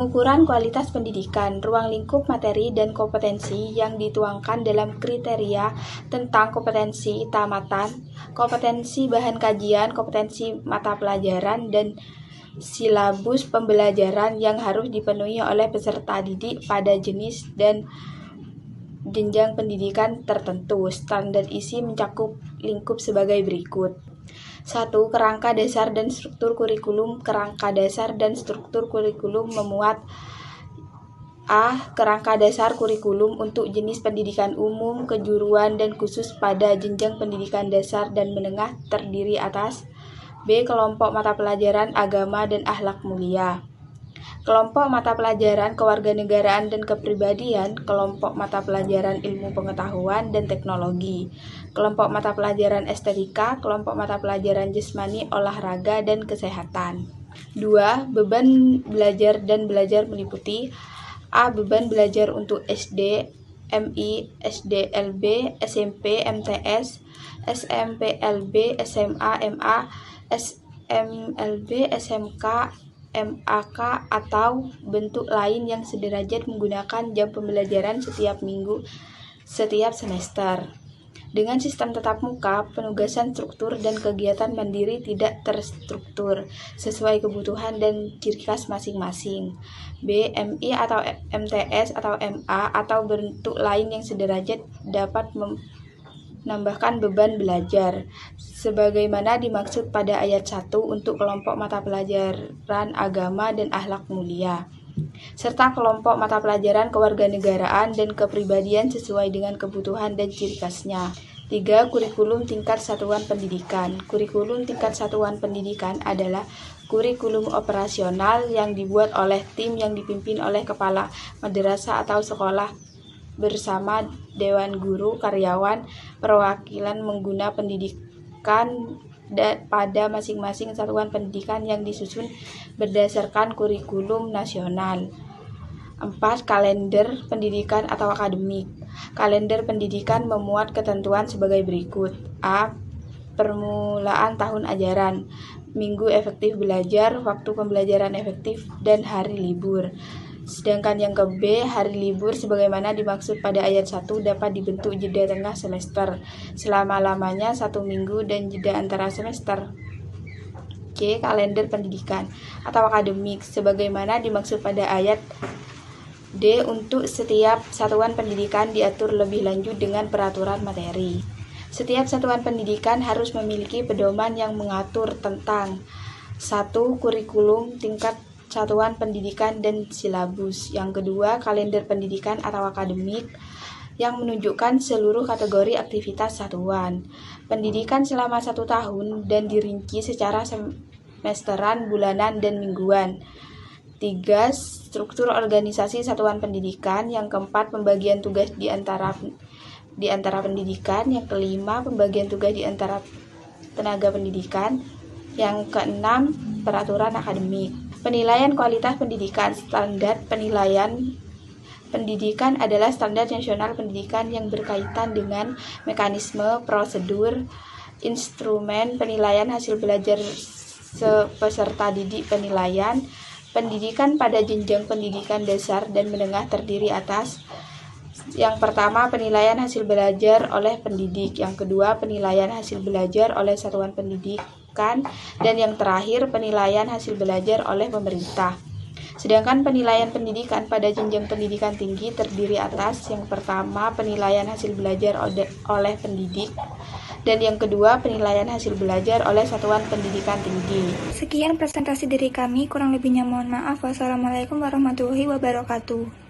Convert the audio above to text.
Pengukuran kualitas pendidikan, ruang lingkup materi dan kompetensi yang dituangkan dalam kriteria tentang kompetensi tamatan, kompetensi bahan kajian, kompetensi mata pelajaran, dan silabus pembelajaran yang harus dipenuhi oleh peserta didik pada jenis dan jenjang pendidikan tertentu. Standar isi mencakup lingkup sebagai berikut. 1. Kerangka dasar dan struktur kurikulum. Kerangka dasar dan struktur kurikulum memuat A. Kerangka dasar kurikulum untuk jenis pendidikan umum, kejuruan, dan khusus pada jenjang pendidikan dasar dan menengah terdiri atas B. Kelompok mata pelajaran agama dan akhlak mulia. Kelompok mata pelajaran kewarganegaraan dan kepribadian, kelompok mata pelajaran ilmu pengetahuan dan teknologi, kelompok mata pelajaran estetika, kelompok mata pelajaran jasmani, olahraga, dan kesehatan. 2. Beban belajar dan belajar meliputi A. Beban belajar untuk SD, MI, SDLB, SMP, MTS, SMPLB, SMA, MA, SMLB, SMK, MAK, atau bentuk lain yang sederajat menggunakan jam pembelajaran setiap minggu setiap semester. Dengan sistem tatap muka, penugasan struktur dan kegiatan mandiri tidak terstruktur sesuai kebutuhan dan ciri khas masing-masing. B. MI atau MTS atau MA atau bentuk lain yang sederajat dapat menambahkan beban belajar sebagaimana dimaksud pada ayat 1 untuk kelompok mata pelajaran agama dan akhlak mulia, serta kelompok mata pelajaran kewarganegaraan dan kepribadian sesuai dengan kebutuhan dan ciri khasnya. 3. Kurikulum tingkat satuan pendidikan. Kurikulum tingkat satuan pendidikan adalah kurikulum operasional yang dibuat oleh tim yang dipimpin oleh kepala madrasah atau sekolah bersama dewan guru, karyawan, perwakilan pengguna pendidikan pada masing-masing satuan pendidikan yang disusun berdasarkan kurikulum nasional. 4. Kalender pendidikan atau akademik. Kalender pendidikan memuat ketentuan sebagai berikut. A. Permulaan tahun ajaran, minggu efektif belajar, waktu pembelajaran efektif, dan hari libur. Sedangkan yang ke B, hari libur sebagaimana dimaksud pada ayat 1 dapat dibentuk jeda tengah semester selama-lamanya 1 minggu dan jeda antara semester. C. Kalender pendidikan atau akademik sebagaimana dimaksud pada ayat D. Untuk setiap satuan pendidikan diatur lebih lanjut dengan peraturan materi. Setiap satuan pendidikan harus memiliki pedoman yang mengatur tentang 1. Kurikulum tingkat satuan pendidikan dan silabus. Yang kedua, kalender pendidikan atau akademik yang menunjukkan seluruh kategori aktivitas satuan pendidikan selama 1 tahun dan dirinci secara semesteran, bulanan, dan mingguan. 3. Struktur organisasi satuan pendidikan. Yang keempat, pembagian tugas di antara pendidikan. Yang kelima, pembagian tugas di antara tenaga pendidikan. Yang keenam, peraturan akademik. Penilaian kualitas pendidikan. Standar penilaian pendidikan adalah standar nasional pendidikan yang berkaitan dengan mekanisme, prosedur, instrumen penilaian hasil belajar peserta didik. Pendidikan pada jenjang pendidikan dasar dan menengah terdiri atas: yang pertama, penilaian hasil belajar oleh pendidik. Yang kedua, penilaian hasil belajar oleh satuan pendidikan. Dan yang terakhir, penilaian hasil belajar oleh pemerintah. Sedangkan penilaian pendidikan pada jenjang pendidikan tinggi terdiri atas: yang pertama, penilaian hasil belajar oleh pendidik. Dan yang kedua, penilaian hasil belajar oleh satuan pendidikan tinggi. Sekian presentasi dari kami, kurang lebihnya mohon maaf. Wassalamualaikum warahmatullahi wabarakatuh.